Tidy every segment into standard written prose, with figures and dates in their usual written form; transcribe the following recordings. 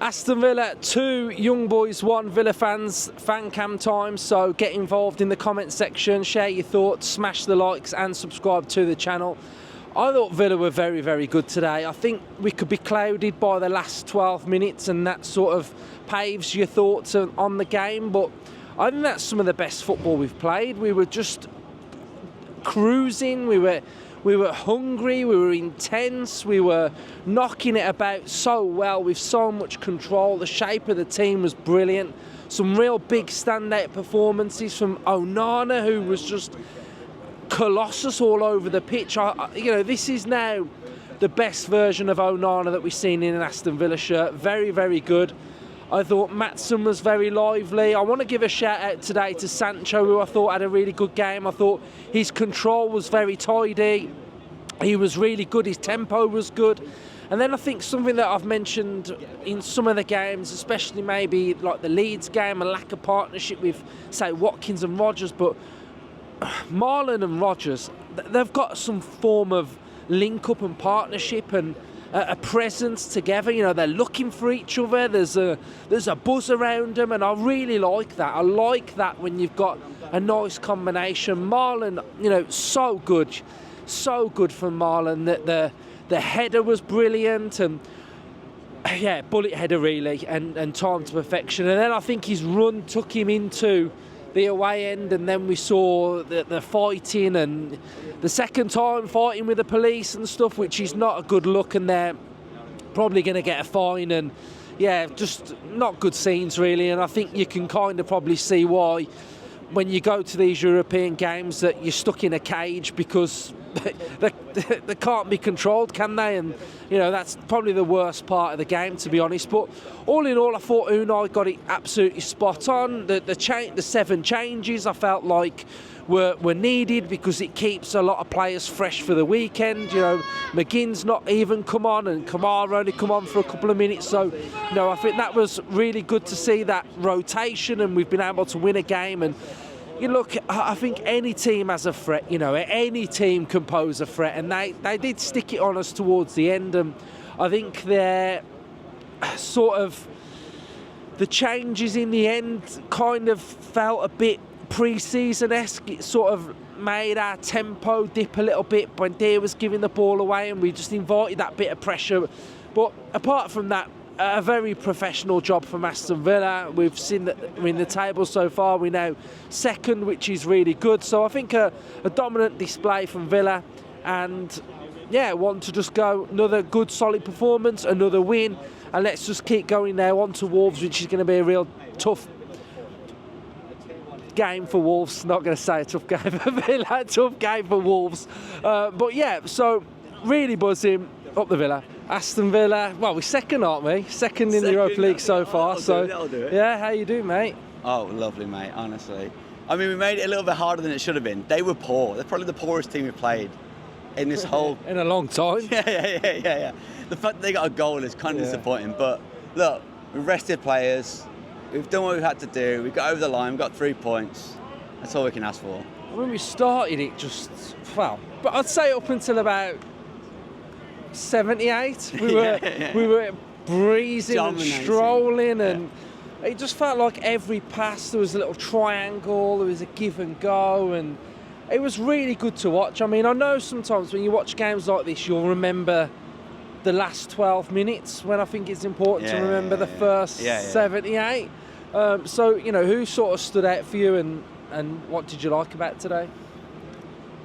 Aston Villa 2, Young Boys 1, Villa fans, fan cam time. So get involved in the comment section, share your thoughts, smash the likes and subscribe to the channel. I thought Villa were very, very good today. I think we could be clouded by the last 12 minutes and that sort of paves your thoughts on the game. But I think that's some of the best football we've played. We were just cruising, we were hungry, we were intense, we were knocking it about so well with so much control. The shape of the team was brilliant. Some real big standout performances from Onana, who was just colossus all over the pitch. This is now the best version of Onana that we've seen in an Aston Villa shirt. Very, very good. I thought Maatsen was very lively. I want to give a shout out today to Sancho, who I thought had a really good game. I thought his control was very tidy. He was really good. His tempo was good. And then I think something that I've mentioned in some of the games, especially maybe like the Leeds game, a lack of partnership with, say, Watkins and Rodgers. But Marlon and Rodgers, they've got some form of link-up and partnership and a presence together. You know, they're looking for each other. There's a buzz around them, and I really like that. I like that when you've got a nice combination. Marlon, so good from Marlon. That the header was brilliant, and bullet header really, and time to perfection. And then I think his run took him into the away end, and then we saw the fighting, and the second time fighting with the police and stuff, which is not a good look, and they're probably going to get a fine, and just not good scenes really. And I think you can kind of probably see why when you go to these European games that you're stuck in a cage, because they can't be controlled, can they? And that's probably the worst part of the game, to be honest. But all in all, I thought Unai got it absolutely spot on. The 7 changes I felt like were needed, because it keeps a lot of players fresh for the weekend. McGinn's not even come on, and Kamara only come on for a couple of minutes. So I think that was really good to see that rotation, and we've been able to win a game. And look, I think any team has a threat. Any team can pose a threat, and they did stick it on us towards the end. And I think they're sort of the changes in the end kind of felt a bit pre-season-esque. It sort of made our tempo dip a little bit. Buendia was giving the ball away, and we just invited that bit of pressure. But apart from that, a very professional job from Aston Villa. We've seen that in the table so far, we're now second, which is really good. So I think a dominant display from Villa, and want to just go another good solid performance, another win, and let's just keep going now on to Wolves, which is going to be a real tough game for Wolves. Not going to say a tough game for Villa, a tough game for Wolves. So really buzzing up the Villa. Aston Villa, well, we're second, aren't we? Second in the Europa League so far. That'll do it. Yeah, how you doing, mate? Oh, lovely, mate, honestly. I mean, we made it a little bit harder than it should have been. They were poor. They're probably the poorest team we've played in this whole... in a long time. Yeah. The fact that they got a goal is kind of disappointing. But look, we've rested players. We've done what we've had to do. We got over the line. We got 3 points. That's all we can ask for. When we started it, but I'd say up until about 78, we were breezing and strolling, and it just felt like every pass there was a little triangle, there was a give and go, and it was really good to watch. I mean, I know sometimes when you watch games like this, you'll remember the last 12 minutes, when I think it's important to remember the first 78. So, who sort of stood out for you, and what did you like about today?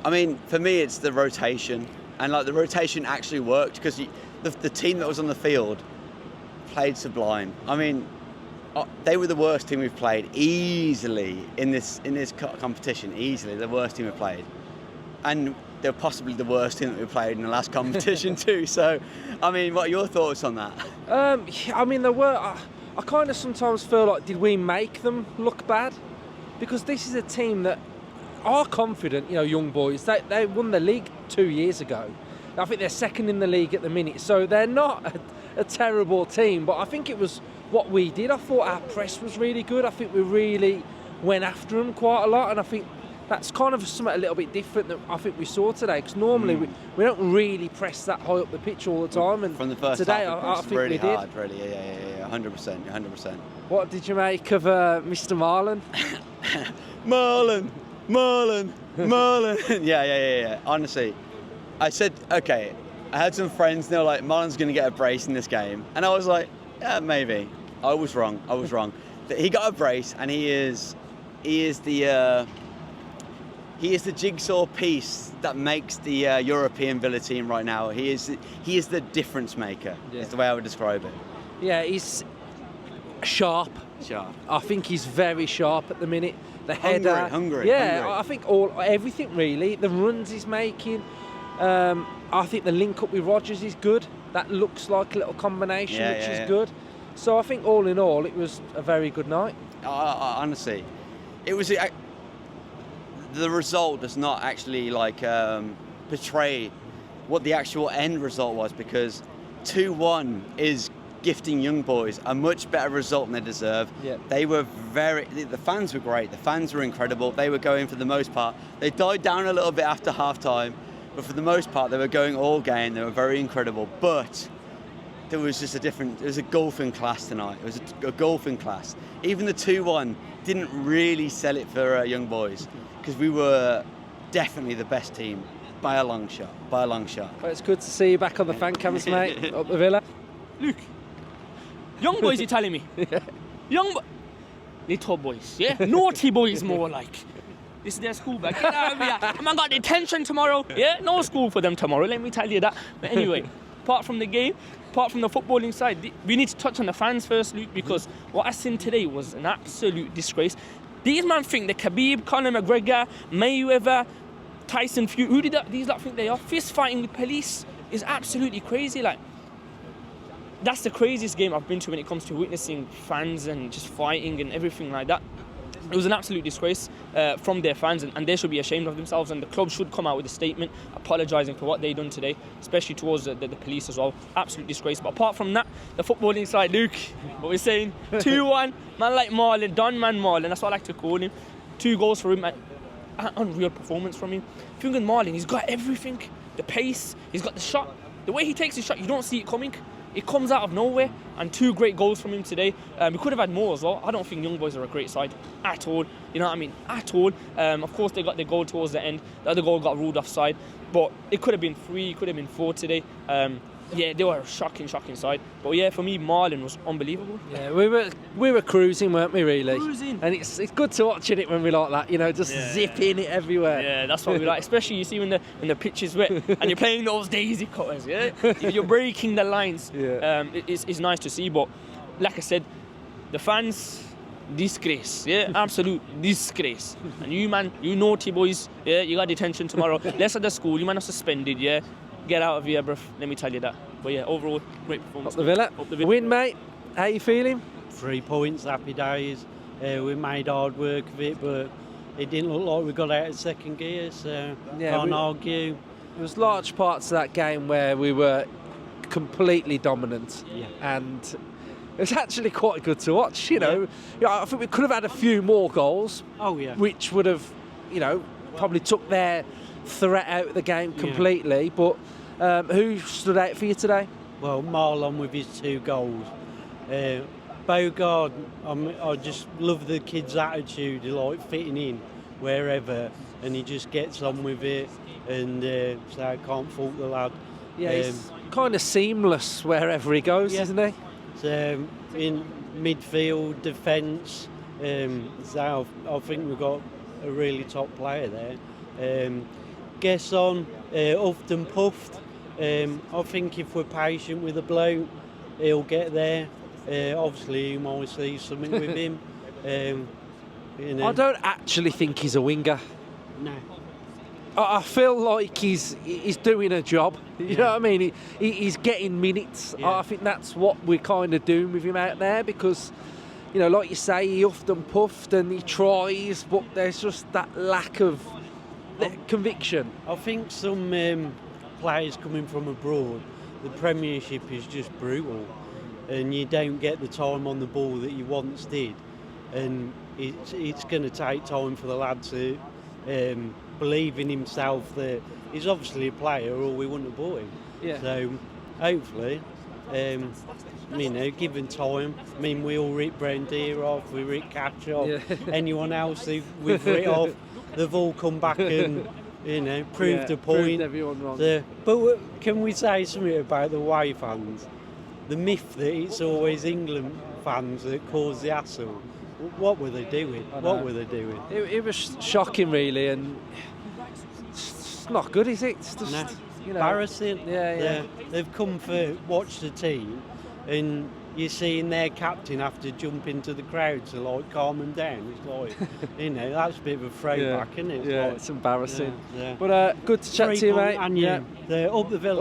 I mean, for me, it's the rotation. And the rotation actually worked, because the team that was on the field played sublime. I mean, they were the worst team we've played easily in this competition. Easily the worst team we've played, and they're possibly the worst team that we played in the last competition too. So, I mean, what are your thoughts on that? I mean, there were. I kind of sometimes feel like, did we make them look bad? Because this is a team that are confident, young boys. They won the league 2 years ago. I think they're second in the league at the minute, so they're not a terrible team. But I think it was what we did. I thought our press was really good. I think we really went after them quite a lot, and I think that's kind of something a little bit different that I think we saw today, because normally we don't really press that high up the pitch all the time, and from the first today half, I think really we did. hard, really, yeah, 100%. What did you make of Mr. Marlon? Marlon. Yeah. Honestly, I said, okay, I had some friends, and they were like, Marlon's going to get a brace in this game. And I was like, yeah, maybe. I was wrong. He got a brace, and he is the jigsaw piece that makes the European Villa team right now. He is the difference maker, is the way I would describe it. Yeah, he's sharp. I think he's very sharp at the minute. The header, hungry. Yeah, I think everything really. The runs he's making. I think the link up with Rodgers is good. That looks like a little combination, which is good. So I think all in all, it was a very good night. Honestly, it was. The result does not actually portray what the actual end result was, because 2-1 is gifting Young Boys a much better result than they deserve. Yeah. They were the fans were great. The fans were incredible. They were going for the most part. They died down a little bit after half time, but for the most part they were going all game. They were very incredible. But there was just it was a golfing class tonight. It was a golfing class. Even the 2-1 didn't really sell it for Young Boys, because we were definitely the best team by a long shot. Well, it's good to see you back on the fan cams, mate, up the Villa. Luke, Young Boys, you're telling me? Little boys, yeah? Naughty boys, more like. This is their school bag. Get out of here. Man got detention tomorrow. Yeah, no school for them tomorrow, let me tell you that. But anyway, apart from the game, apart from the footballing side, we need to touch on the fans first, Luke, because what I seen today was an absolute disgrace. These men think that Khabib, Conor McGregor, Mayweather, Tyson Fury, who did these lot think they are? Fist fighting with police is absolutely crazy. Like, that's the craziest game I've been to when it comes to witnessing fans and just fighting and everything like that. It was an absolute disgrace from their fans, and they should be ashamed of themselves, and the club should come out with a statement apologising for what they done today, especially towards the police as well. Absolute disgrace. But apart from that, the footballing side, Luke, what we're saying, 2-1, man like Marlon, Don Man Marlon, that's what I like to call him. 2 goals for him, an unreal performance from him. If you look at Marlon, he's got everything. The pace, he's got the shot. The way he takes his shot, you don't see it coming. It comes out of nowhere, and 2 great goals from him today. We could have had more as well. I don't think Young Boys are a great side at all. You know what I mean? At all. Of course, they got their goal towards the end. The other goal got ruled offside, but it could have been 3, it could have been 4 today. Yeah, they were a shocking side. But yeah, for me, Marlon was unbelievable. Yeah, we were cruising, weren't we, really? Cruising. And it's good to watching it when we like that, you know, just zipping it everywhere. Yeah, that's what we like. Especially you see when the pitch is wet and you're playing those daisy cutters, yeah? You're breaking the lines. Yeah. It's nice to see, but like I said, the fans, disgrace, yeah? Absolute disgrace. And you, man, you naughty boys, yeah? You got detention tomorrow. Less at the school, you man are suspended, yeah? Get out of here, bruv. Let me tell you that. But yeah, overall, great performance. Up the Villa. Win, mate. How you feeling? 3 points, happy days. We made hard work of it, but it didn't look like we got out of second gear, so can't argue. There was large parts of that game where we were completely dominant, and it was actually quite good to watch. You know, I think we could have had a few more goals. Oh yeah. Which would have, probably took their threat out of the game completely. But who stood out for you today? Well, Marlon with his 2 goals. Bogard, I just love the kid's attitude, like fitting in wherever, and he just gets on with it, and so I can't fault the lad. Yeah, he's kind of seamless wherever he goes, isn't he? So, in midfield, defence, so I think we've got a really top player there. Gesson, huffed and puffed. I think if we're patient with the bloke, he'll get there. Obviously, you might see something with him. I don't actually think he's a winger. No. I feel like he's doing a job. You know what I mean? He's getting minutes. Yeah. I think that's what we're kind of doing with him out there, because, like you say, he huffed and puffed and he tries, but there's just that lack of conviction. I think some players coming from abroad, the Premiership is just brutal, and you don't get the time on the ball that you once did, and it's going to take time for the lad to believe in himself that he's obviously a player, or we wouldn't have bought him. Yeah. So hopefully, given time, we all writ Brandier off, we writ Catch off, anyone else we've writ off, they've all come back and proved the point. Proved everyone wrong. But can we say something about the away fans? The myth that it's always England fans that cause the hassle. What were they doing? What were they doing? It was shocking, really, and it's not good, is it? It's just, embarrassing. Yeah. They've come for watch the team, and you're seeing their captain have to jump into the crowd to calm them down. It's like, that's a bit of a throwback, isn't it? It's embarrassing. Yeah. But good to chat to you, mate. And you, up the Villa.